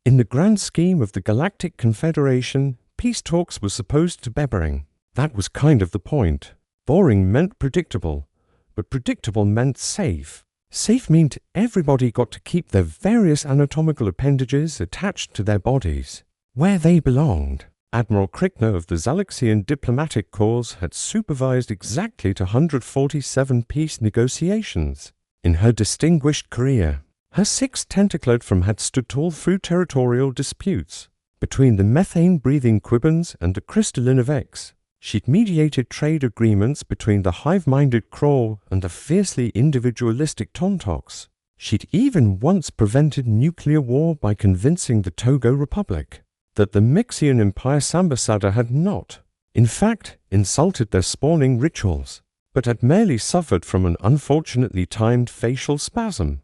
In the grand scheme of the Galactic Confederation, peace talks were supposed to be boring. That was kind of the point. Boring meant predictable, but predictable meant safe. Safe meant everybody got to keep their various anatomical appendages attached to their bodies, where they belonged. Admiral Krickner of the Zalaxian Diplomatic Corps had supervised exactly 247 peace negotiations in her distinguished career. Her sixth tentacled from had stood tall through territorial disputes. Between the methane-breathing Quibbons and the crystalline of X, she'd mediated trade agreements between the hive-minded Krawl and the fiercely individualistic Tontox. She'd even once prevented nuclear war by convincing the Togo Republic that the Mixian Empire's ambassador had not, in fact, insulted their spawning rituals, but had merely suffered from an unfortunately timed facial spasm.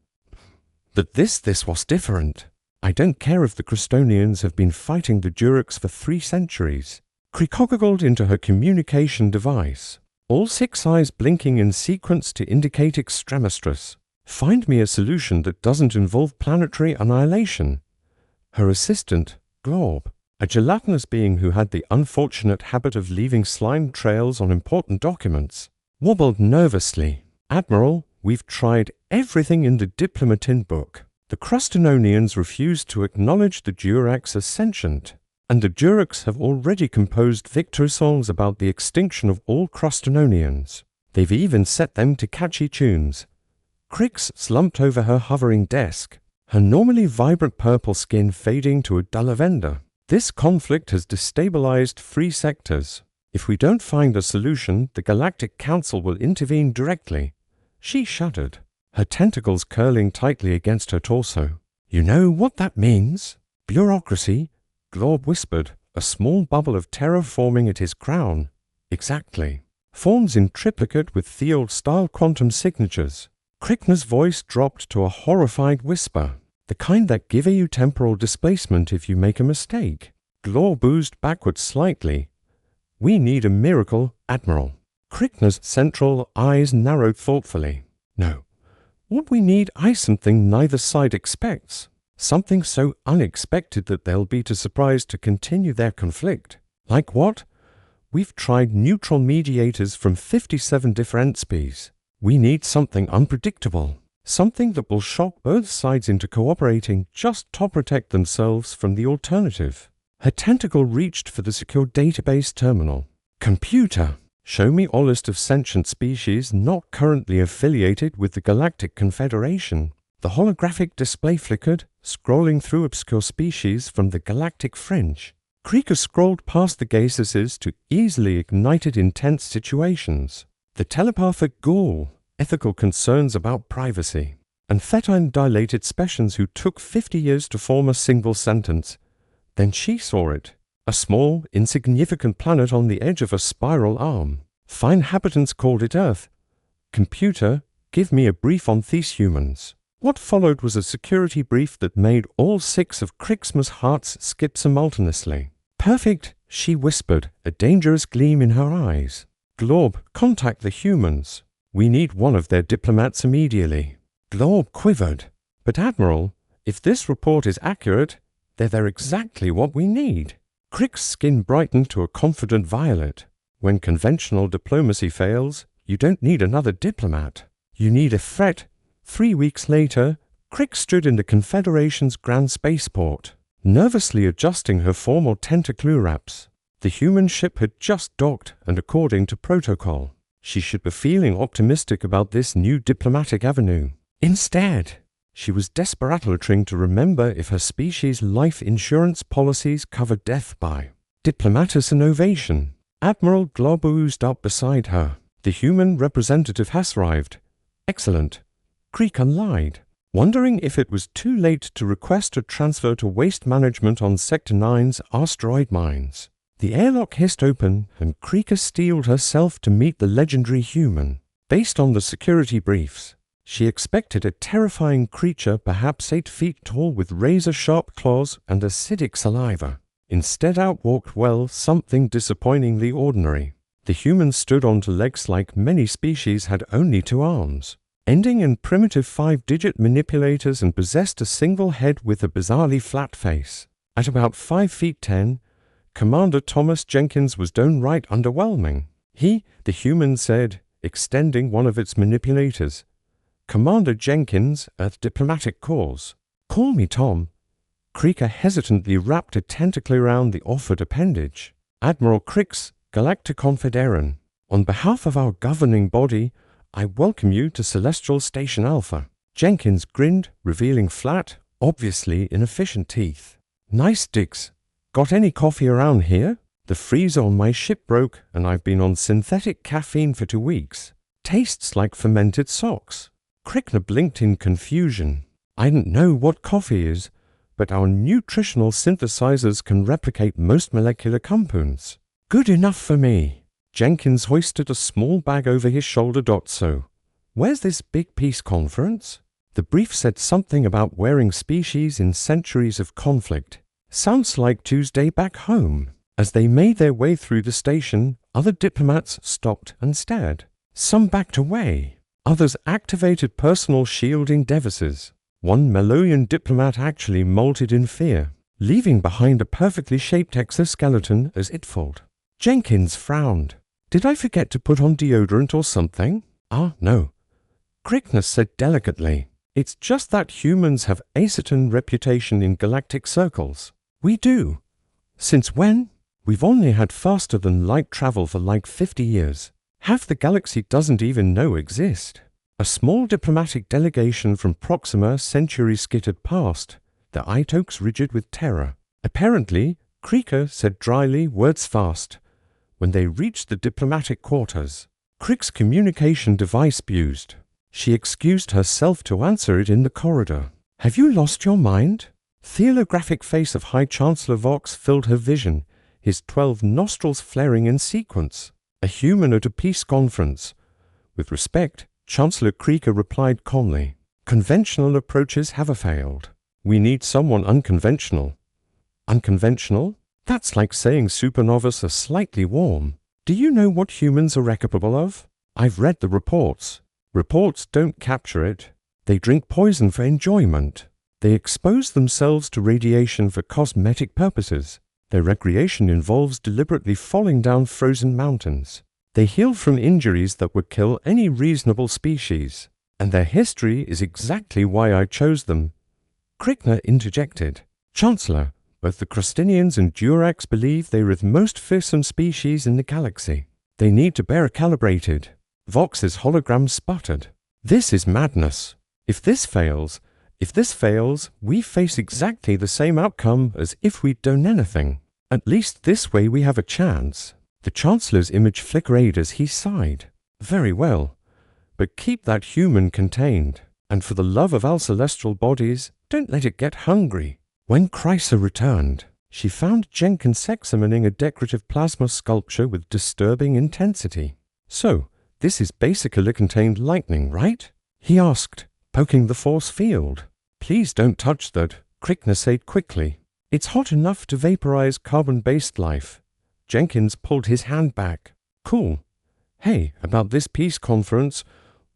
But this was different. I don't care if the Crystonians have been fighting the Durex for 3 centuries. Crick goggled into her communication device, all 6 eyes blinking in sequence to indicate extremistus. Find me a solution that doesn't involve planetary annihilation. Her assistant, Glob, a gelatinous being who had the unfortunate habit of leaving slime trails on important documents, wobbled nervously. Admiral, we've tried everything in the Diplomatin book. The Crustononians refused to acknowledge the Durax as sentient, and the Durex have already composed victory songs about the extinction of all Crustononians. They've even set them to catchy tunes. Crix slumped over her hovering desk, her normally vibrant purple skin fading to a dull lavender. This conflict has destabilized 3 sectors. If we don't find a solution, the Galactic Council will intervene directly. She shuddered, her tentacles curling tightly against her torso. You know what that means? Bureaucracy, Glob whispered, a small bubble of terror forming at his crown. Exactly. Forms in triplicate with Theod-style quantum signatures. Krickner's voice dropped to a horrified whisper. The kind that give you temporal displacement if you make a mistake. Glob oozed backwards slightly. We need a miracle, Admiral. Krickner's central eyes narrowed thoughtfully. No. What we need is something neither side expects. Something so unexpected that they'll be too surprised to continue their conflict. Like what? We've tried neutral mediators from 57 different species. We need something unpredictable. Something that will shock both sides into cooperating just to protect themselves from the alternative. Her tentacle reached for the secure database terminal. Computer, show me all list of sentient species not currently affiliated with the Galactic Confederation. The holographic display flickered, scrolling through obscure species from the galactic fringe. Krieger scrolled past the gases to easily ignited intense situations. The telepathic ghoul, ethical concerns about privacy, and fetine-dilated specimens who took 50 years to form a single sentence. Then she saw it. A small, insignificant planet on the edge of a spiral arm. Fine inhabitants called it Earth. Computer, give me a brief on these humans. What followed was a security brief that made all 6 of Krixma's hearts skip simultaneously. Perfect, she whispered, a dangerous gleam in her eyes. Glob, contact the humans. We need one of their diplomats immediately. Glob quivered. But Admiral, if this report is accurate, they're exactly what we need. Crick's skin brightened to a confident violet. When conventional diplomacy fails, you don't need another diplomat. You need a threat. 3 weeks later, Crick stood in the Confederation's grand spaceport, nervously adjusting her formal tentacle wraps. The human ship had just docked, and according to protocol, she should be feeling optimistic about this new diplomatic avenue. Instead, she was desperately trying to remember if her species' life insurance policies covered death by diplomatus innovation. Admiral Glob oozed up beside her. The human representative has arrived. Excellent. Creek lied, wondering if it was too late to request a transfer to waste management on Sector 9's asteroid mines. The airlock hissed open, and Creek steeled herself to meet the legendary human. Based on the security briefs, she expected a terrifying creature perhaps 8 feet tall with razor-sharp claws and acidic saliva. Instead out walked, well, something disappointingly ordinary. The human stood on 2 legs like many species had only 2 arms. ending in primitive 5-digit manipulators, and possessed a single head with a bizarrely flat face. At about 5 feet 10, Commander Thomas Jenkins was downright underwhelming. He, the human, said, extending one of its manipulators, "Commander Jenkins, Earth Diplomatic Corps." "Call me Tom." Krieger hesitantly wrapped a tentacle around the offered appendage. "Admiral Krix, Galactic Confederation. On behalf of our governing body, I welcome you to Celestial Station Alpha." Jenkins grinned, revealing flat, obviously inefficient teeth. "Nice digs. Got any coffee around here? The freezer on my ship broke, and I've been on synthetic caffeine for 2 weeks. Tastes like fermented socks." Krickner blinked in confusion. "I don't know what coffee is, but our nutritional synthesizers can replicate most molecular compounds. Good enough for me." Jenkins hoisted a small bag over his shoulder. "So, where's this big peace conference?" The brief said something about wearing species in centuries of conflict. "Sounds like Tuesday back home." As they made their way through the station, other diplomats stopped and stared. Some backed away. Others activated personal shielding devices. One Meloian diplomat actually molted in fear, leaving behind a perfectly shaped exoskeleton as it folded. Jenkins frowned. "Did I forget to put on deodorant or something?" "Ah, no." Krickner said delicately. "It's just that humans have a certain reputation in galactic circles." "We do." "Since when?" "We've only had faster-than-light travel for like 50 years. Half the galaxy doesn't even know exist." A small diplomatic delegation from Proxima centuries skittered past, their eye-tokes rigid with terror. Apparently, Krieger said dryly, words fast, when they reached the diplomatic quarters. Crick's communication device buzzed. She excused herself to answer it in the corridor. "Have you lost your mind?" The holographic face of High Chancellor Vox filled her vision, his 12 nostrils flaring in sequence. "A human at a peace conference." With respect, Chancellor Krieger replied calmly, "Conventional approaches have failed. We need someone unconventional." "Unconventional? That's like saying supernovas are slightly warm. Do you know what humans are capable of?" "I've read the reports." "Reports don't capture it. They drink poison for enjoyment. They expose themselves to radiation for cosmetic purposes. Their recreation involves deliberately falling down frozen mountains. They heal from injuries that would kill any reasonable species. And their history is exactly why I chose them." Krickner interjected. "Chancellor, both the Crustinians and Durax believe they are the most fearsome species in the galaxy. They need to be calibrated." Vox's hologram sputtered. "This is madness. If this fails, we face exactly the same outcome as if we'd done anything. At least this way we have a chance." The Chancellor's image flickered as he sighed. "Very well, but keep that human contained. And for the love of our celestial bodies, don't let it get hungry." When Chrysa returned, she found Jenkins examining a decorative plasma sculpture with disturbing intensity. "So, this is basically contained lightning, right?" he asked, poking the force field. "Please don't touch that," Krickner said quickly. "It's hot enough to vaporize carbon-based life." Jenkins pulled his hand back. "Cool. Hey, about this peace conference,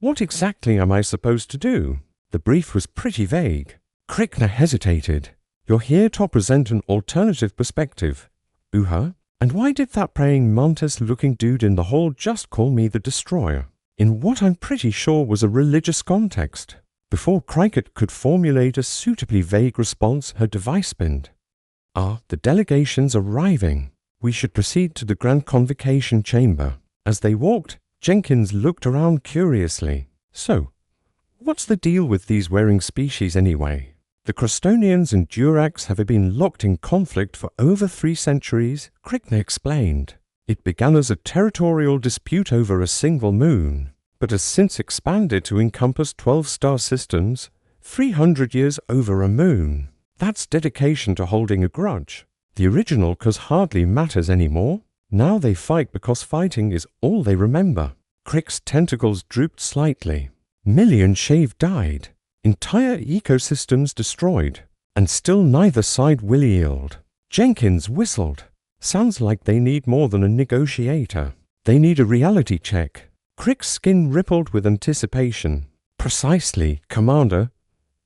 what exactly am I supposed to do?" The brief was pretty vague. Krickner hesitated. "You're here to present an alternative perspective." "And why did that praying mantis-looking dude in the hall just call me the Destroyer?" In what I'm pretty sure was a religious context. Before Cricket could formulate a suitably vague response, her device spinned. The delegation's arriving. We should proceed to the Grand Convocation Chamber." As they walked, Jenkins looked around curiously. "So, what's the deal with these wearing species anyway?" "The Crustonians and Durax have been locked in conflict for over 3 centuries, Krickner explained. It began as a territorial dispute over a single moon, but has since expanded to encompass 12 star systems, 300 years over a moon. That's dedication to holding a grudge. The original cause hardly matters anymore. Now they fight because fighting is all they remember." Crick's tentacles drooped slightly. Millions shaved died. Entire ecosystems destroyed. And still neither side will yield. Jenkins whistled. "Sounds like they need more than a negotiator. They need a reality check." Crick's skin rippled with anticipation. Precisely, Commander.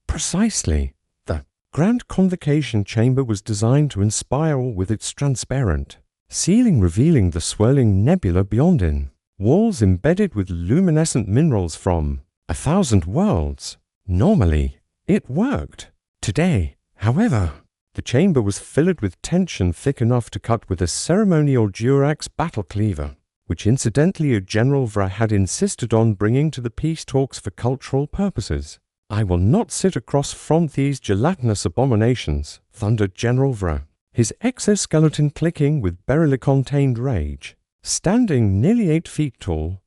Precisely. The Grand Convocation Chamber was designed to inspire with its transparent ceiling revealing the swirling nebula beyond in, walls embedded with luminescent minerals from 1,000 worlds. Normally, it worked. Today, however, the chamber was filled with tension thick enough to cut with a ceremonial Durax battle cleaver, which incidentally a General Vra had insisted on bringing to the peace talks for cultural purposes. I will not sit across from these gelatinous abominations, thundered General Vra, his exoskeleton clicking with beryllicontained rage. Standing nearly 8 feet tall,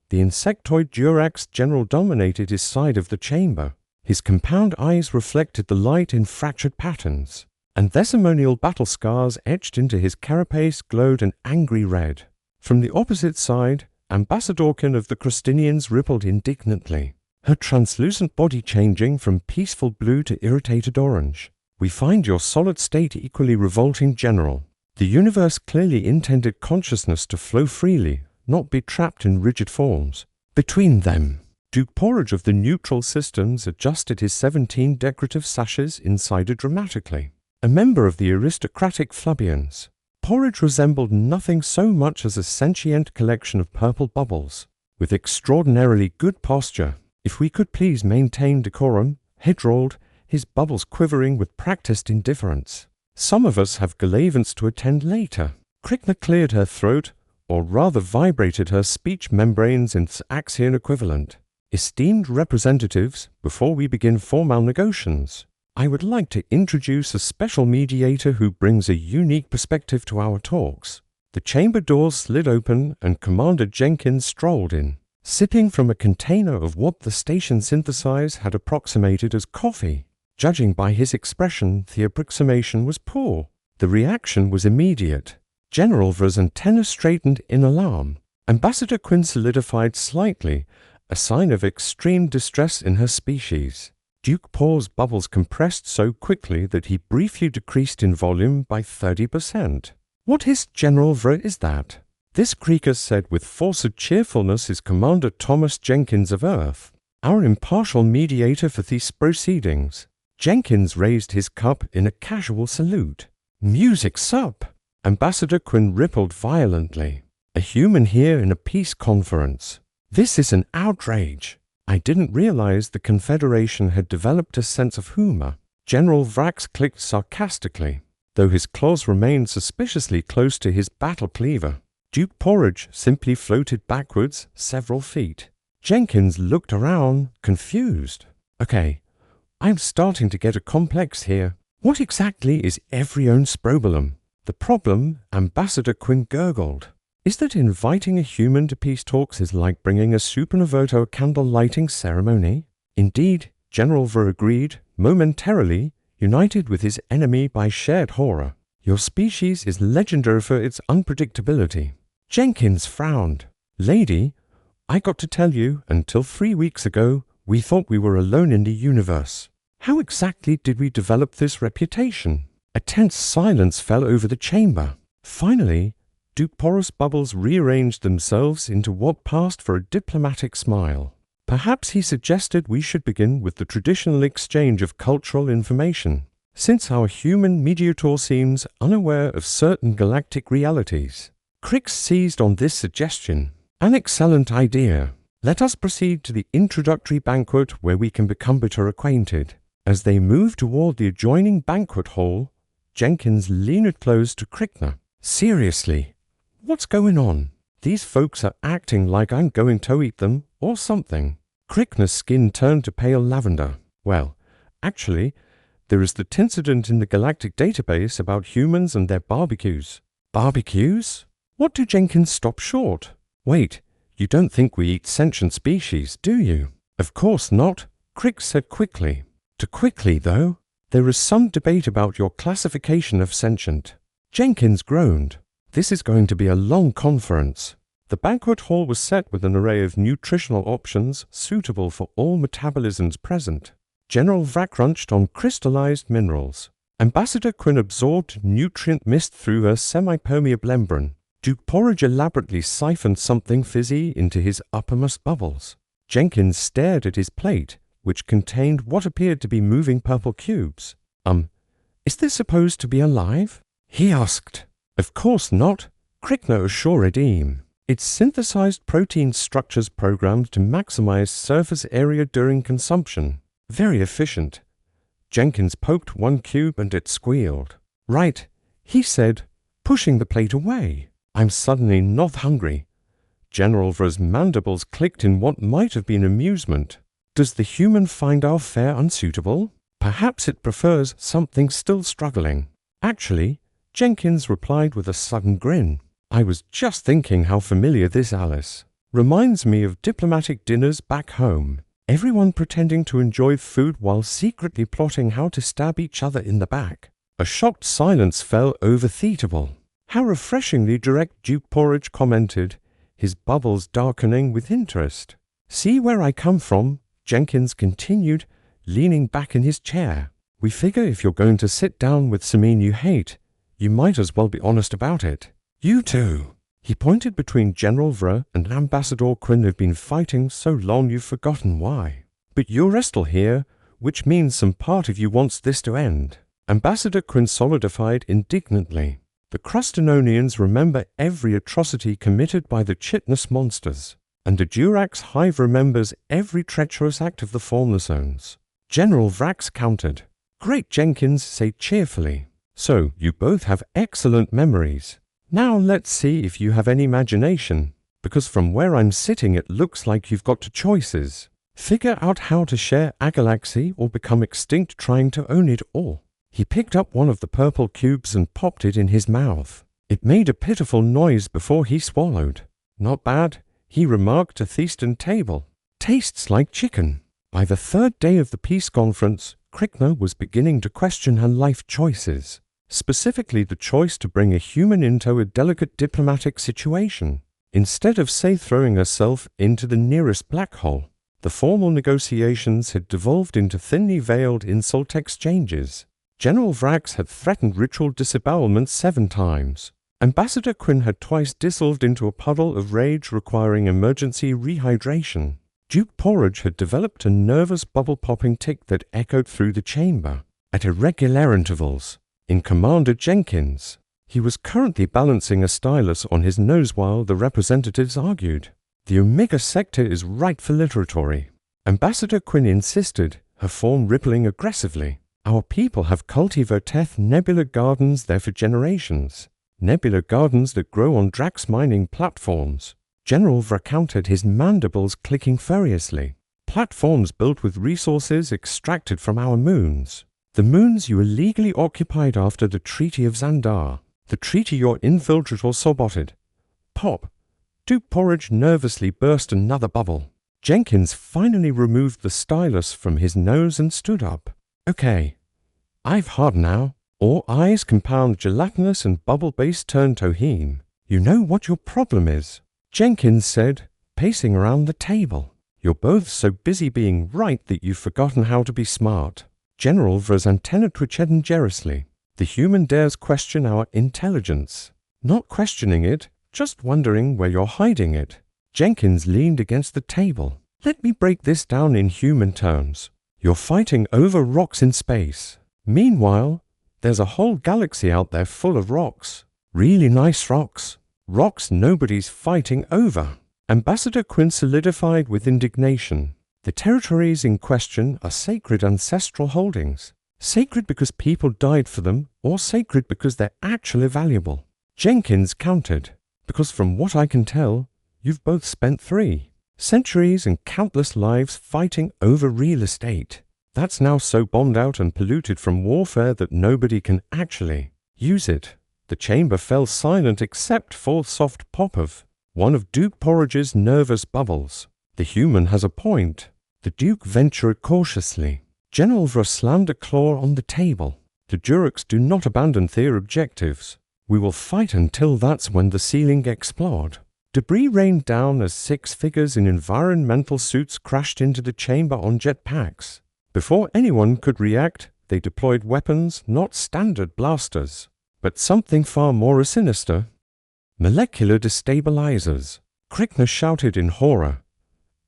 the insectoid Durax general dominated his side of the chamber. His compound eyes reflected the light in fractured patterns, and ceremonial battle scars etched into his carapace glowed an angry red. From the opposite side, Ambassadorkin of the Crustinians rippled indignantly, her translucent body changing from peaceful blue to irritated orange. We find your solid state equally revolting, General. The universe clearly intended consciousness to flow freely, not be trapped in rigid forms. Between them, Duke Porridge of the neutral systems adjusted his 17 decorative sashes inside dramatically. A member of the aristocratic Flabians, Porridge resembled nothing so much as a sentient collection of purple bubbles. With extraordinarily good posture, if we could please maintain decorum, he drawled, his bubbles quivering with practiced indifference. Some of us have galavants to attend later. Krykna cleared her throat, or rather vibrated her speech membranes in its Axian equivalent. Esteemed representatives, before we begin formal negotiations, I would like to introduce a special mediator who brings a unique perspective to our talks. The chamber doors slid open and Commander Jenkins strolled in, sipping from a container of what the station synthesized had approximated as coffee. Judging by his expression, the approximation was poor. The reaction was immediate. General Vra's antenna straightened in alarm. Ambassador Quinn solidified slightly, a sign of extreme distress in her species. Duke Paul's bubbles compressed so quickly that he briefly decreased in volume by 30%. What is General Vra is that? This creaker said with forced cheerfulness is Commander Thomas Jenkins of Earth, our impartial mediator for these proceedings. Jenkins raised his cup in a casual salute. Music's up! Ambassador Quinn rippled violently. A human here in a peace conference. This is an outrage. I didn't realize the Confederation had developed a sense of humor. General Vrax clicked sarcastically, though his claws remained suspiciously close to his battle cleaver. Duke Porridge simply floated backwards several feet. Jenkins looked around, confused. Okay, I'm starting to get a complex here. What exactly is Evrione Sprobolum? The problem, Ambassador Quinn gurgled, is that inviting a human to peace talks is like bringing a supernova to a candle-lighting ceremony. Indeed, General Vra agreed, momentarily, united with his enemy by shared horror. Your species is legendary for its unpredictability. Jenkins frowned. Lady, I got to tell you, until 3 weeks ago, we thought we were alone in the universe. How exactly did we develop this reputation? A tense silence fell over the chamber. Finally, Duke Porous Bubbles rearranged themselves into what passed for a diplomatic smile. Perhaps he suggested we should begin with the traditional exchange of cultural information, since our human mediator seems unaware of certain galactic realities. Crix seized on this suggestion. An excellent idea. Let us proceed to the introductory banquet where we can become better acquainted. As they moved toward the adjoining banquet hall, Jenkins leaned close to Krykna. Seriously, what's going on? These folks are acting like I'm going to eat them or something. Krykna's skin turned to pale lavender. Well, actually, there is the incident in the galactic database about humans and their barbecues. Barbecues? What do Jenkins stop short? Wait, you don't think we eat sentient species, do you? Of course not, Krix said quickly. Too quickly, though. There is some debate about your classification of sentient. Jenkins groaned. This is going to be a long conference. The banquet hall was set with an array of nutritional options suitable for all metabolisms present. General Vra crunched on crystallized minerals. Ambassador Quinn absorbed nutrient mist through her semi-permeable membrane. Duke Porridge elaborately siphoned something fizzy into his uppermost bubbles. Jenkins stared at his plate, which contained what appeared to be moving purple cubes. Is this supposed to be alive? He asked. Of course not, Krickner assured him. It's synthesized protein structures programmed to maximize surface area during consumption. Very efficient. Jenkins poked one cube and it squealed. Right, he said, pushing the plate away. I'm suddenly not hungry. General Vra's mandibles clicked in what might have been amusement. Does the human find our fare unsuitable? Perhaps it prefers something still struggling. Actually, Jenkins replied with a sudden grin. I was just thinking how familiar this Alice. Reminds me of diplomatic dinners back home. Everyone pretending to enjoy food while secretly plotting how to stab each other in the back. A shocked silence fell over Theatable. How refreshingly direct Duke Porridge commented, his bubbles darkening with interest. See where I come from, Jenkins continued, leaning back in his chair. We figure if you're going to sit down with someone you hate, you might as well be honest about it. You too. He pointed between General Vra and Ambassador Quinn have been fighting so long you've forgotten why. But you're still here, which means some part of you wants this to end. Ambassador Quinn solidified indignantly. The Crustinonians remember every atrocity committed by the Chitnus monsters, and the Durax Hive remembers every treacherous act of the Formless Zones. General Vrax countered. Great, Jenkins said cheerfully. So, you both have excellent memories. Now let's see if you have any imagination, because from where I'm sitting it looks like you've got two choices. Figure out how to share a galaxy or become extinct trying to own it all. He picked up one of the purple cubes and popped it in his mouth. It made a pitiful noise before he swallowed. Not bad, he remarked to Theaston Table. Tastes like chicken. By the third day of the peace conference, Krickner was beginning to question her life choices. Specifically the choice to bring a human into a delicate diplomatic situation, instead of, say, throwing herself into the nearest black hole. The formal negotiations had devolved into thinly veiled insult exchanges. General Vrax had threatened ritual disavowalment 7 times. Ambassador Quinn had twice dissolved into a puddle of rage requiring emergency rehydration. Duke Porridge had developed a nervous bubble-popping tic that echoed through the chamber, at irregular intervals. In Commander Jenkins, he was currently balancing a stylus on his nose while the representatives argued. The Omega sector is right for literatory. Ambassador Quinn insisted, her form rippling aggressively. Our people have cultivateth nebula gardens there for generations. Nebula gardens that grow on Drax mining platforms. General Vra counted, his mandibles clicking furiously. Platforms built with resources extracted from our moons. The moons you illegally occupied after the Treaty of Xandar. The treaty your infiltrator saboted. Pop. Duke Porridge nervously burst another bubble. Jenkins finally removed the stylus from his nose and stood up. Okay. I've hard now. All eyes compound gelatinous and bubble-based turn toheme. You know what your problem is, Jenkins said, pacing around the table. You're both so busy being right that you've forgotten how to be smart. General Vra's antenna twitched dangerously. The human dares question our intelligence. Not questioning it, just wondering where you're hiding it. Jenkins leaned against the table. Let me break this down in human terms. You're fighting over rocks in space. Meanwhile, there's a whole galaxy out there full of rocks. Really nice rocks. Rocks nobody's fighting over. Ambassador Quinn solidified with indignation. The territories in question are sacred ancestral holdings. Sacred because people died for them, or sacred because they're actually valuable. Jenkins countered, because from what I can tell, you've both spent 3 centuries and countless lives fighting over real estate. That's now so bombed out and polluted from warfare that nobody can actually use it. The chamber fell silent except for soft pop of one of Duke Porridge's nervous bubbles. The human has a point. The Duke ventured cautiously. General Vra slammed a claw on the table. The Durax do not abandon their objectives. We will fight until that's when the ceiling explode. Debris rained down as 6 figures in environmental suits crashed into the chamber on jetpacks. Before anyone could react, they deployed weapons, not standard blasters, but something far more sinister. Molecular destabilizers. Krickner shouted in horror.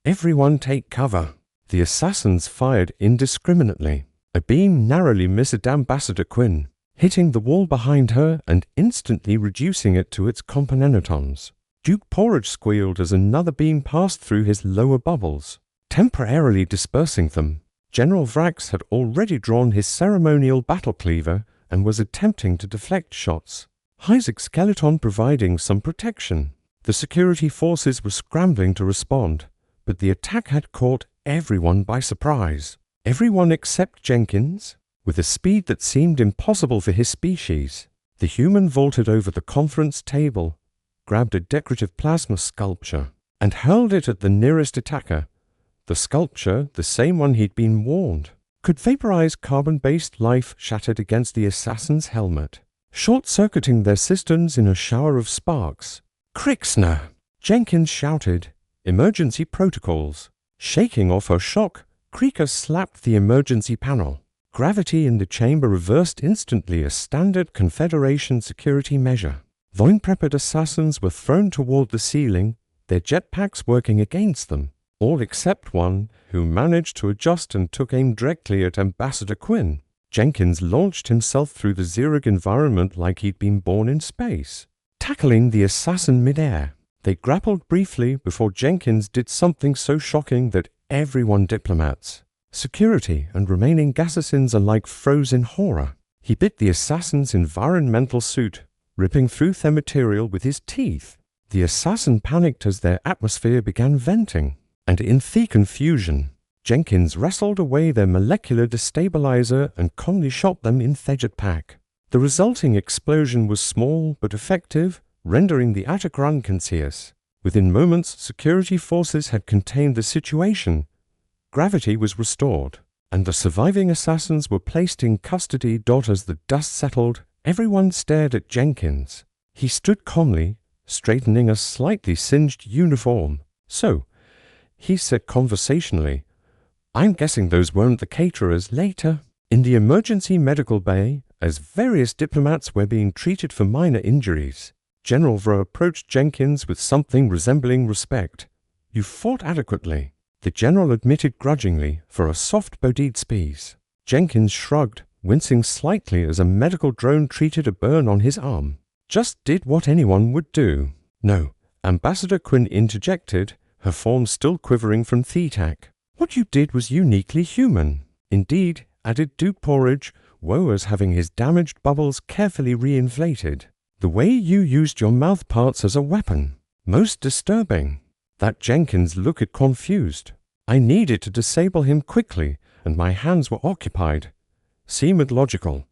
Everyone take cover. The assassins fired indiscriminately. A beam narrowly missed Ambassador Quinn, hitting the wall behind her and instantly reducing it to its componentons. Duke Porridge squealed as another beam passed through his lower bubbles, temporarily dispersing them. General Vrax had already drawn his ceremonial battle cleaver and was attempting to deflect shots, Isaac's skeleton providing some protection. The security forces were scrambling to respond, but the attack had caught everyone by surprise. Everyone except Jenkins. With a speed that seemed impossible for his species, the human vaulted over the conference table, grabbed a decorative plasma sculpture, and hurled it at the nearest attacker. The sculpture, the same one he'd been warned, could vaporize carbon-based life shattered against the assassin's helmet, short-circuiting their systems in a shower of sparks. "Crixner!" Jenkins shouted. "Emergency protocols." Shaking off her shock, Krieger slapped the emergency panel. Gravity in the chamber reversed instantly, a standard Confederation security measure. Vine-prepared assassins were thrown toward the ceiling, their jetpacks working against them, all except one, who managed to adjust and took aim directly at Ambassador Quinn. Jenkins launched himself through the Zurich environment like he'd been born in space, tackling the assassin midair. They grappled briefly before Jenkins did something so shocking that everyone, diplomats, security, and remaining assassins alike, froze in horror. He bit the assassin's environmental suit, ripping through their material with his teeth. The assassin panicked as their atmosphere began venting, and in the confusion, Jenkins wrestled away their molecular destabilizer and calmly shot them in their jetpack. The resulting explosion was small but effective, rendering the attacker unconscious. Within moments, security forces had contained the situation. Gravity was restored, and the surviving assassins were placed in custody. As the dust settled, everyone stared at Jenkins. He stood calmly, straightening a slightly singed uniform. "So," he said conversationally, "I'm guessing those weren't the caterers." Later, in the emergency medical bay, as various diplomats were being treated for minor injuries, General Vro approached Jenkins with something resembling respect. "You fought adequately," the general admitted grudgingly, "for a soft-bodied species." Jenkins shrugged, wincing slightly as a medical drone treated a burn on his arm. "Just did what anyone would do." "No," Ambassador Quinn interjected, her form still quivering from THETAC. "What you did was uniquely human." "Indeed," added Duke Porridge, woe as having his damaged bubbles carefully reinflated. "The way you used your mouth parts as a weapon. Most disturbing." That Jenkins looked confused. "I needed to disable him quickly, and my hands were occupied." Seemed logical.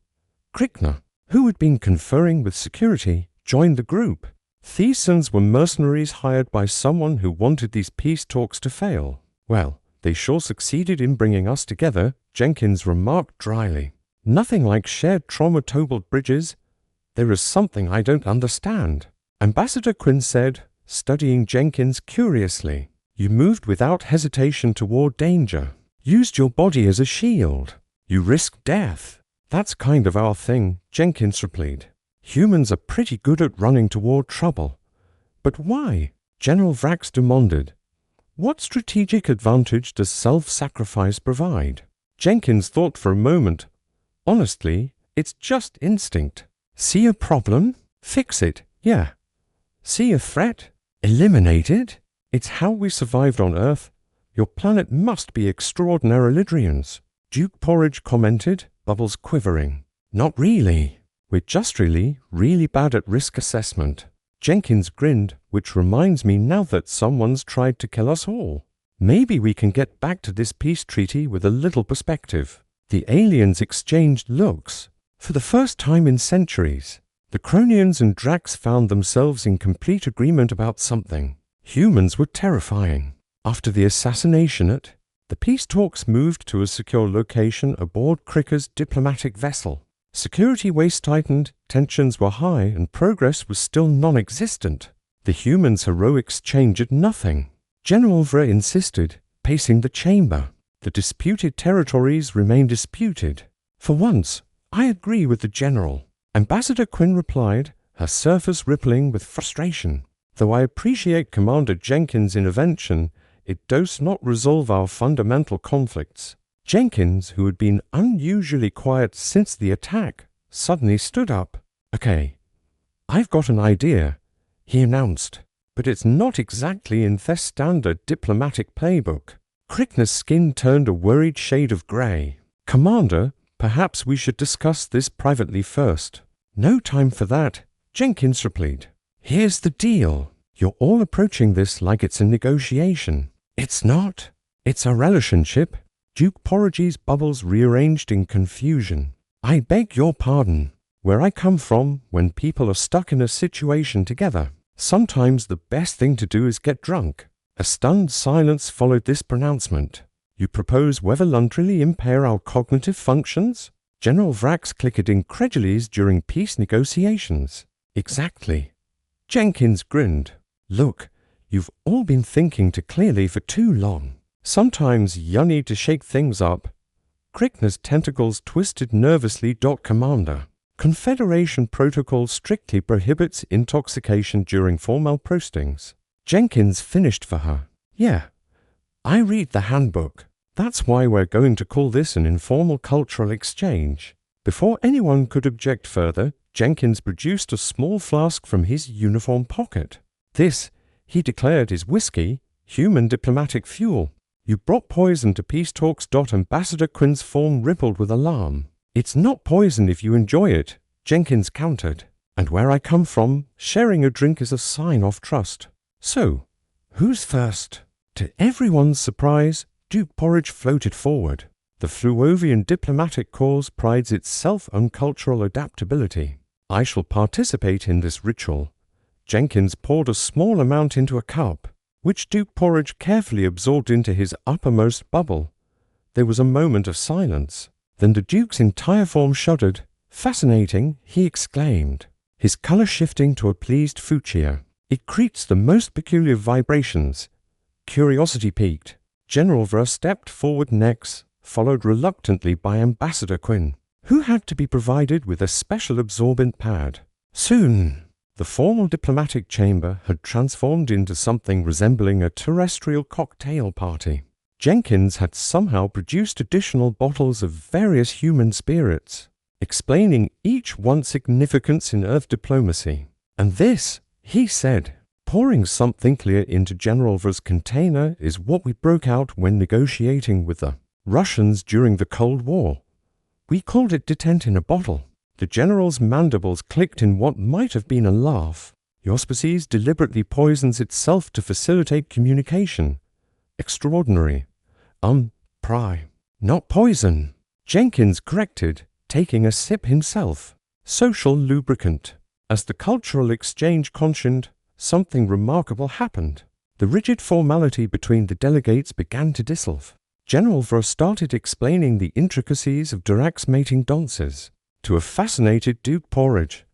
Krickner, who had been conferring with security, joined the group. Thiesens were mercenaries hired by someone who wanted these peace talks to fail. "Well, they sure succeeded in bringing us together," Jenkins remarked dryly. "Nothing like shared trauma-tobled bridges. There is something I don't understand." Ambassador Quinn said, studying Jenkins curiously. "You moved without hesitation toward danger. Used your body as a shield. You risked death." "That's kind of our thing," Jenkins replied. "Humans are pretty good at running toward trouble." "But why?" General Vrax demanded. "What strategic advantage does self-sacrifice provide?" Jenkins thought for a moment. "Honestly, it's just instinct. See a problem? Fix it, yeah. See a threat? Eliminate it. It's how we survived on Earth. Your planet must be extraordinary Lidrians." Duke Porridge commented, bubbles quivering. "Not really. We're just really bad at risk assessment." Jenkins grinned, "which reminds me now that someone's tried to kill us all. Maybe we can get back to this peace treaty with a little perspective." The aliens exchanged looks. For the first time in centuries, the Cronians and Drax found themselves in complete agreement about something. Humans were terrifying. After the assassination the peace talks moved to a secure location aboard Kricker's diplomatic vessel. Security waist tightened, tensions were high, and progress was still non-existent. The humans' heroics changed nothing. General Vre insisted, pacing the chamber. The disputed territories remained disputed. "For once, I agree with the general," Ambassador Quinn replied, her surface rippling with frustration. "Though I appreciate Commander Jenkins' intervention, it does not resolve our fundamental conflicts. Jenkins, who had been unusually quiet since the attack, suddenly stood up. Okay, I've got an idea, he announced, but it's not exactly in their standard diplomatic playbook. Krickner's skin turned a worried shade of grey. Commander, perhaps we should discuss this privately first. No time for that, Jenkins replied. Here's the deal. You're all approaching this like it's a negotiation. It's not. It's a relationship. Duke Porridge's bubbles rearranged in confusion. I beg your pardon. Where I come from, when people are stuck in a situation together, sometimes the best thing to do is get drunk. A stunned silence followed this pronouncement. You propose we voluntarily impair our cognitive functions? General Vrax clicked incredulities during peace negotiations. Exactly. Jenkins grinned. Look, you've all been thinking too clearly for too long. Sometimes you need to shake things up. Krickner's tentacles twisted nervously. Commander. Confederation protocol strictly prohibits intoxication during formal postings. Jenkins finished for her. Yeah, I read the handbook. That's why we're going to call this an informal cultural exchange. Before anyone could object further, Jenkins produced a small flask from his uniform pocket. This, he declared, is whiskey, human diplomatic fuel. You brought poison to peace talks. Ambassador Quinn's form rippled with alarm. It's not poison if you enjoy it, Jenkins countered. And where I come from, sharing a drink is a sign of trust. So, who's first? To everyone's surprise, Duke Porridge floated forward. The Fluovian diplomatic cause prides itself on cultural adaptability. I shall participate in this ritual. Jenkins poured a small amount into a cup, which Duke Porridge carefully absorbed into his uppermost bubble. There was a moment of silence. Then the Duke's entire form shuddered. Fascinating, he exclaimed, his color shifting to a pleased fuchsia. It creates the most peculiar vibrations. Curiosity piqued. General Ver stepped forward next, followed reluctantly by Ambassador Quinn, who had to be provided with a special absorbent pad. Soon, the formal diplomatic chamber had transformed into something resembling a terrestrial cocktail party. Jenkins had somehow produced additional bottles of various human spirits, explaining each one's significance in Earth diplomacy. And this, he said, pouring something clear into General Ver's container is what we broke out when negotiating with the Russians during the Cold War. We called it detent in a bottle. The general's mandibles clicked in what might have been a laugh. Your species deliberately poisons itself to facilitate communication. Extraordinary. Not poison. Jenkins corrected, taking a sip himself. Social lubricant. As the cultural exchange contioned, something remarkable happened. The rigid formality between the delegates began to dissolve. General Ver started explaining the intricacies of Dirac's mating dances to a fascinated Duke Porridge.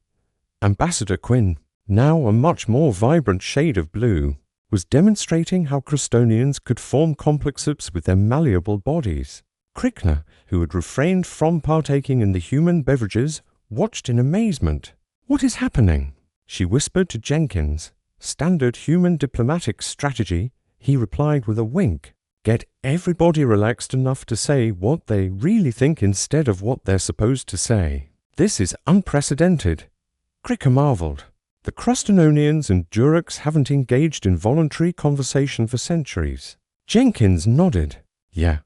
Ambassador Quinn, now a much more vibrant shade of blue, was demonstrating how Crestonians could form complexes with their malleable bodies. Krickner, who had refrained from partaking in the human beverages, watched in amazement. What is happening? She whispered to Jenkins. Standard human diplomatic strategy, he replied with a wink. Get everybody relaxed enough to say what they really think instead of what they're supposed to say. This is unprecedented. Kricker marveled. The Crustononians and Durax haven't engaged in voluntary conversation for centuries. Jenkins nodded. Yeah.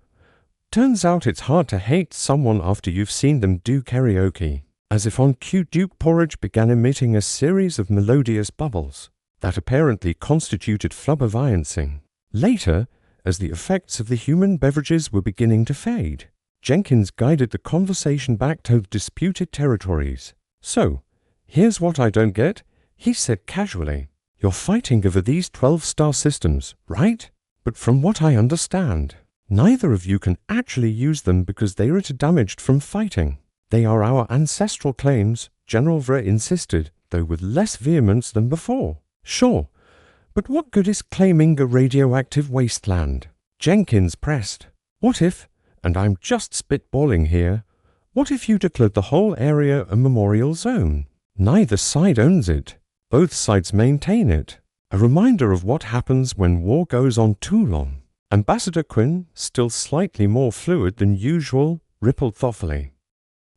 Turns out it's hard to hate someone after you've seen them do karaoke. As if on cue, Duke Porridge began emitting a series of melodious bubbles that apparently constituted flubberviancing. Later, as the effects of the human beverages were beginning to fade, Jenkins guided the conversation back to disputed territories. So, here's what I don't get, he said casually. You're fighting over these 12-star systems, right? But from what I understand, neither of you can actually use them because they are damaged from fighting. They are our ancestral claims, General Ver insisted, though with less vehemence than before. Sure, but what good is claiming a radioactive wasteland? Jenkins pressed. What if, and I'm just spitballing here, what if you declared the whole area a memorial zone? Neither side owns it. Both sides maintain it. A reminder of what happens when war goes on too long. Ambassador Quinn, still slightly more fluid than usual, rippled thoughtfully.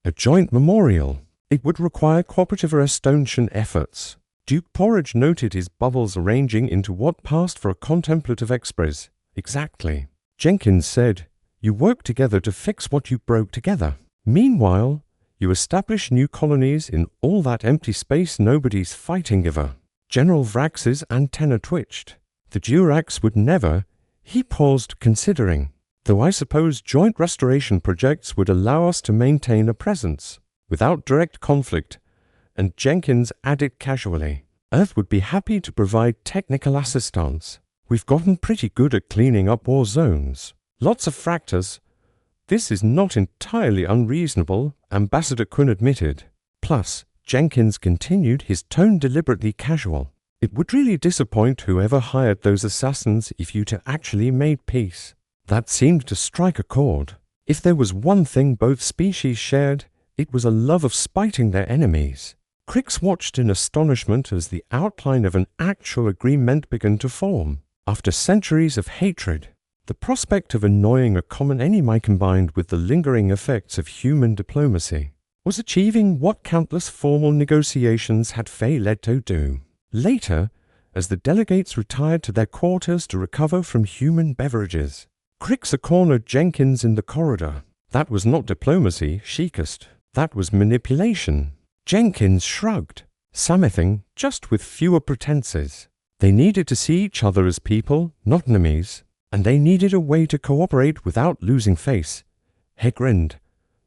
A joint memorial. It would require cooperative restoration efforts. Duke Porridge noted his bubbles arranging into what passed for a contemplative express. Exactly. Jenkins said, "You work together to fix what you broke together. Meanwhile, you establish new colonies in all that empty space nobody's fighting over." General Vrax's antenna twitched. The Durax would never. He paused, considering. Though I suppose joint restoration projects would allow us to maintain a presence, without direct conflict, and Jenkins added casually, Earth would be happy to provide technical assistance. We've gotten pretty good at cleaning up war zones. Lots of fractures. This is not entirely unreasonable, Ambassador Quinn admitted. Plus, Jenkins continued, his tone deliberately casual. It would really disappoint whoever hired those assassins if you two actually made peace. That seemed to strike a chord. If there was one thing both species shared, it was a love of spiting their enemies. Crix watched in astonishment as the outline of an actual agreement began to form. After centuries of hatred, the prospect of annoying a common enemy combined with the lingering effects of human diplomacy was achieving what countless formal negotiations had failed to do. Later, as the delegates retired to their quarters to recover from human beverages, Crix cornered Jenkins in the corridor. That was not diplomacy, Shikist. That was manipulation. Jenkins shrugged. Something, just with fewer pretenses. They needed to see each other as people, not enemies, and they needed a way to cooperate without losing face. He grinned.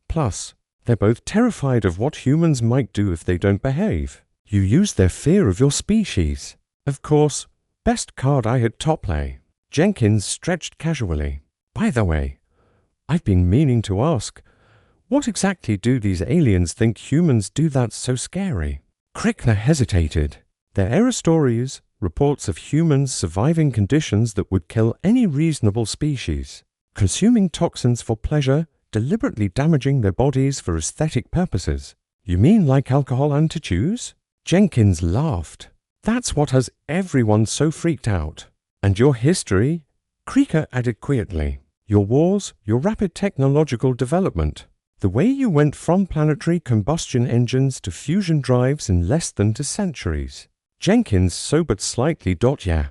Plus, they're both terrified of what humans might do if they don't behave. You use their fear of your species. Of course, best card I had top play. Jenkins stretched casually. By the way, I've been meaning to ask, what exactly do these aliens think humans do that's so scary? Krickner hesitated. Their era stories, reports of humans surviving conditions that would kill any reasonable species, consuming toxins for pleasure, deliberately damaging their bodies for aesthetic purposes. You mean like alcohol and tattoos? Jenkins laughed. That's what has everyone so freaked out. And your history? Krieger added quietly. Your wars, your rapid technological development. The way you went from planetary combustion engines to fusion drives in less than 2 centuries. Jenkins sobered slightly. Yeah.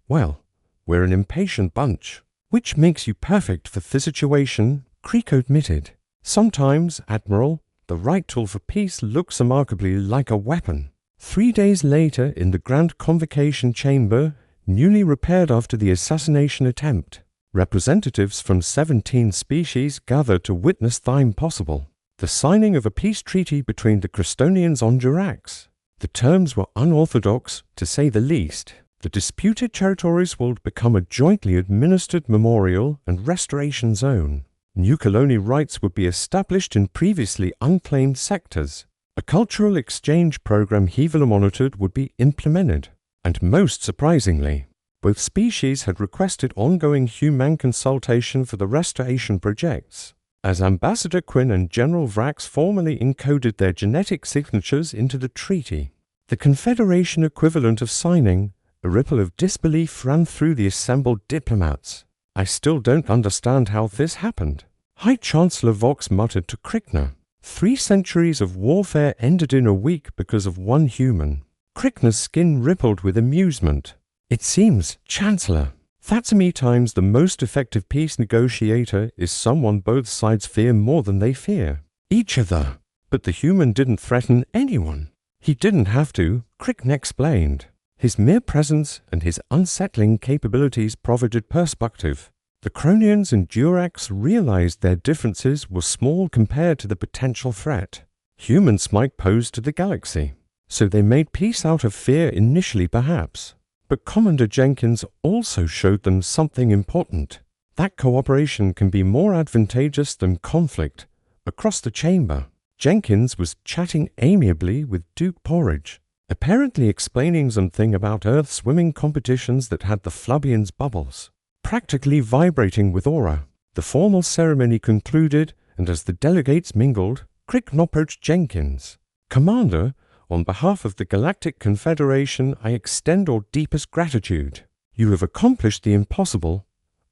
Well, we're an impatient bunch. Which makes you perfect for this situation, Krieger admitted. Sometimes, Admiral, the right tool for peace looks remarkably like a weapon. 3 days later, in the Grand Convocation Chamber, newly repaired after the assassination attempt, representatives from 17 species gathered to witness the impossible. The signing of a peace treaty between the Crestonians on Durax. The terms were unorthodox, to say the least. The disputed territories would become a jointly administered memorial and restoration zone. New colony rights would be established in previously unclaimed sectors. A cultural exchange program heavily monitored would be implemented. And most surprisingly, both species had requested ongoing human consultation for the restoration projects, as Ambassador Quinn and General Vrax formally encoded their genetic signatures into the treaty. The Confederation equivalent of signing, a ripple of disbelief ran through the assembled diplomats. I still don't understand how this happened. High Chancellor Vox muttered to Krickner. 3 centuries of warfare ended in a week because of one human. Krickner's skin rippled with amusement. It seems, Chancellor, that to me times the most effective peace negotiator is someone both sides fear more than they fear. Each other. But the human didn't threaten anyone. He didn't have to, Krickner explained. His mere presence and his unsettling capabilities provided perspective. The Cronians and Durax realized their differences were small compared to the potential threat humans might pose to the galaxy. So they made peace out of fear initially perhaps. But Commander Jenkins also showed them something important. That cooperation can be more advantageous than conflict. Across the chamber, Jenkins was chatting amiably with Duke Porridge, apparently explaining something about Earth swimming competitions that had the Flubbians' bubbles practically vibrating with aura. The formal ceremony concluded, and as the delegates mingled, Crick approached Jenkins. Commander, On behalf of the Galactic Confederation, I extend our deepest gratitude. You have accomplished the impossible."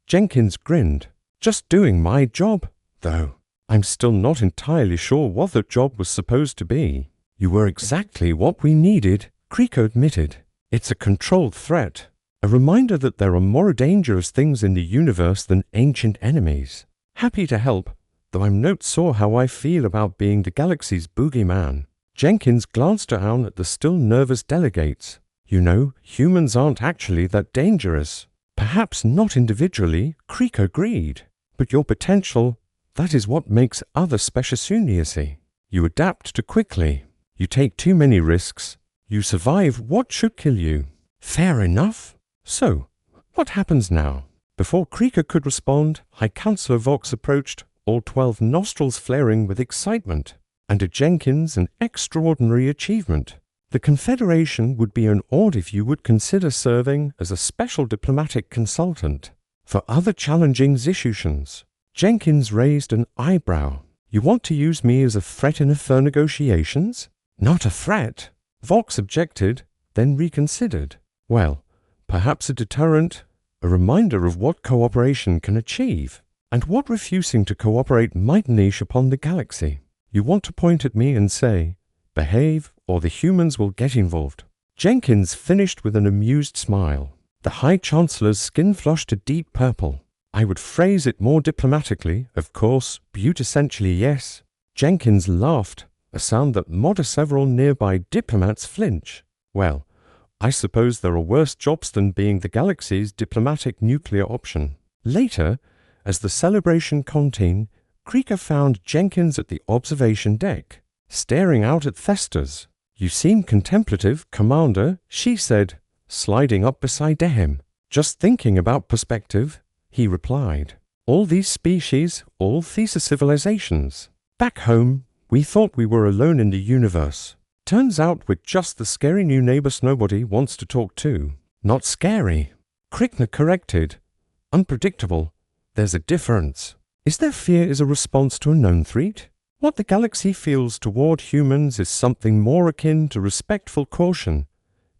Jenkins grinned. "Just doing my job, though. I'm still not entirely sure what that job was supposed to be." "You were exactly what we needed," Kriko admitted. "It's a controlled threat. A reminder that there are more dangerous things in the universe than ancient enemies. Happy to help, though I'm not sure how I feel about being the galaxy's boogeyman." Jenkins glanced down at the still nervous delegates. "You know, humans aren't actually that dangerous." "Perhaps not individually," Kriko agreed. "But your potential, that is what makes other speciasuniousy. You adapt too quickly. You take too many risks. You survive what should kill you." "Fair enough. So, what happens now?" Before Kriko could respond, High Counselor Vox approached, all 12 nostrils flaring with excitement. "And to Jenkins, an extraordinary achievement. The Confederation would be honored if you would consider serving as a special diplomatic consultant for other challenging issues." Jenkins raised an eyebrow. "You want to use me as a threat in affair negotiations?" "Not a threat," Vox objected, then reconsidered. "Well, perhaps a deterrent, a reminder of what cooperation can achieve, and what refusing to cooperate might unleash upon the galaxy. You want to point at me and say, 'Behave, or the humans will get involved.'" Jenkins finished with an amused smile. The High Chancellor's skin flushed a deep purple. "I would phrase it more diplomatically, of course, but essentially yes." Jenkins laughed, a sound that made several nearby diplomats flinch. "Well, I suppose there are worse jobs than being the galaxy's diplomatic nuclear option." Later, as the celebration continued, Kriko found Jenkins at the observation deck, staring out at Thestas. "You seem contemplative, Commander," she said, sliding up beside him. "Just thinking about perspective," he replied. "All these species, all these civilizations. Back home, we thought we were alone in the universe. Turns out we're just the scary new neighbors nobody wants to talk to." "Not scary," Krikna corrected. "Unpredictable. There's a difference. Is their fear a response to a known threat? What the galaxy feels toward humans is something more akin to respectful caution."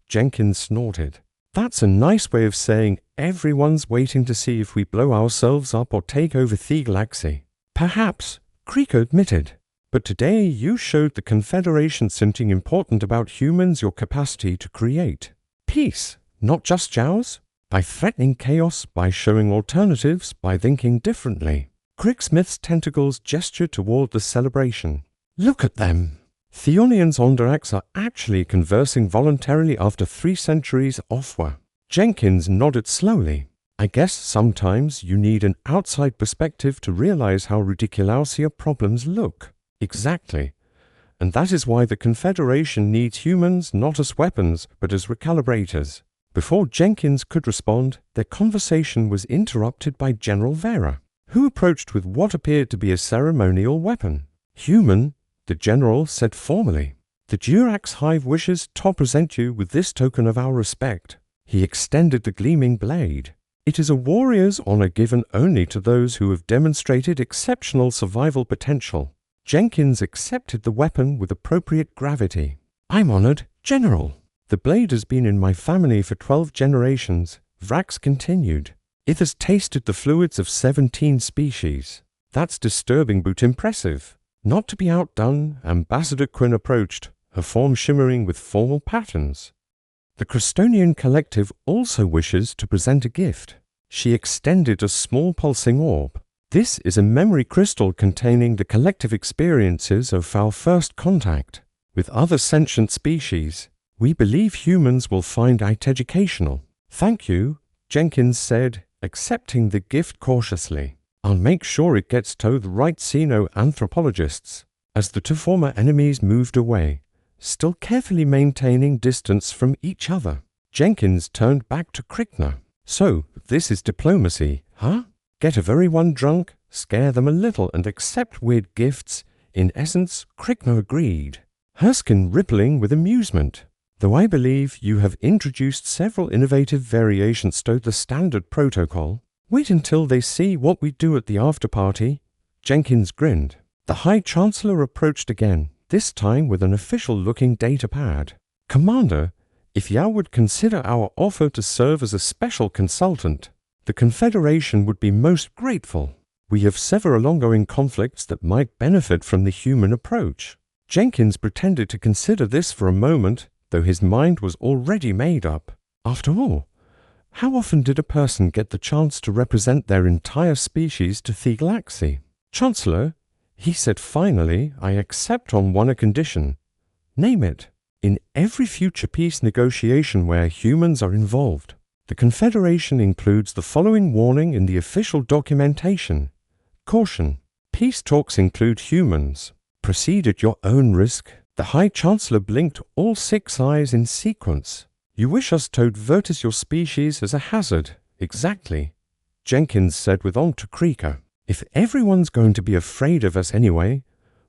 Jenkins snorted. "That's a nice way of saying everyone's waiting to see if we blow ourselves up or take over the galaxy." "Perhaps," Kriko admitted. "But today you showed the Confederation something important about humans, your capacity to create peace, not just ours, by threatening chaos, by showing alternatives, by thinking differently." Cricksmith's tentacles gestured toward the celebration. "Look at them. Theonians on Darax are actually conversing voluntarily after 3 centuries off-war." Jenkins nodded slowly. "I guess sometimes you need an outside perspective to realize how ridiculous your problems look." "Exactly. And that is why the Confederation needs humans not as weapons, but as recalibrators." Before Jenkins could respond, their conversation was interrupted by General Vera, who approached with what appeared to be a ceremonial weapon. "Human," the general said formally, "the Durax Hive wishes to present you with this token of our respect." He extended the gleaming blade. "It is a warrior's honor given only to those who have demonstrated exceptional survival potential." Jenkins accepted the weapon with appropriate gravity. "I'm honored, General. The blade has been in my family for 12 generations, Vrax continued. "It has tasted the fluids of 17 species. That's disturbing but impressive." Not to be outdone, Ambassador Quinn approached, her form shimmering with formal patterns. "The Crestonian Collective also wishes to present a gift." She extended a small pulsing orb. "This is a memory crystal containing the collective experiences of our first contact with other sentient species. We believe humans will find it educational." "Thank you," Jenkins said, accepting the gift cautiously. "I'll make sure it gets to the right xenoanthropologists." As the 2 former enemies moved away, still carefully maintaining distance from each other, Jenkins turned back to Krikna. "So, this is diplomacy, huh? Get everyone drunk, scare them a little, and accept weird gifts." In essence, Krikna agreed, her skin rippling with amusement. "Though I believe you have introduced several innovative variations to the standard protocol. Wait until they see what we do at the after-party." Jenkins grinned. The High Chancellor approached again, this time with an official-looking datapad. "Commander, if Yao would consider our offer to serve as a special consultant, the Confederation would be most grateful. We have several ongoing conflicts that might benefit from the human approach." Jenkins pretended to consider this for a moment, though his mind was already made up. After all, how often did a person get the chance to represent their entire species to the galaxy? "Chancellor," he said finally, "I accept on one condition." "Name it." "In every future peace negotiation where humans are involved, the Confederation includes the following warning in the official documentation. Caution. Peace talks include humans. Proceed at your own risk." The High Chancellor blinked all 6 eyes in sequence. "You wish us to advertise your species as a hazard?" "Exactly," Jenkins said with on to Krieger. "If everyone's going to be afraid of us anyway,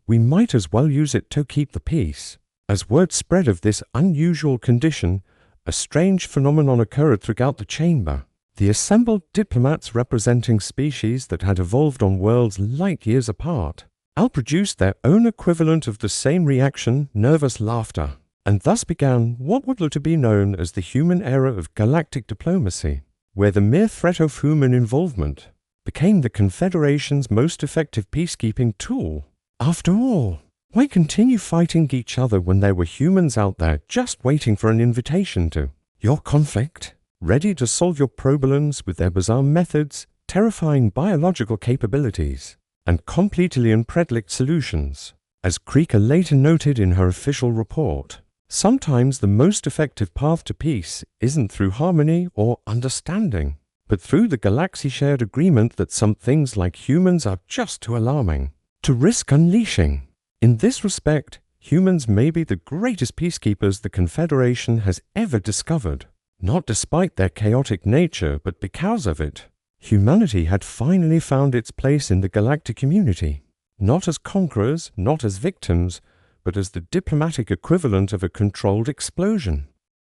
we might as well use it to keep the peace." As word spread of this unusual condition, a strange phenomenon occurred throughout the chamber. The assembled diplomats representing species that had evolved on worlds light years apart all produced their own equivalent of the same reaction, nervous laughter, and thus began what would look to be known as the human era of galactic diplomacy, where the mere threat of human involvement became the Confederation's most effective peacekeeping tool. After all, why continue fighting each other when there were humans out there just waiting for an invitation to your conflict, ready to solve your problems with their bizarre methods, terrifying biological capabilities, and completely unpredict solutions? As Krieger later noted in her official report, sometimes the most effective path to peace isn't through harmony or understanding, but through the galaxy-shared agreement that some things like humans are just too alarming to risk unleashing. In this respect, humans may be the greatest peacekeepers the Confederation has ever discovered, not despite their chaotic nature, but because of it. Humanity had finally found its place in the galactic community, not as conquerors, not as victims, but as the diplomatic equivalent of a controlled explosion.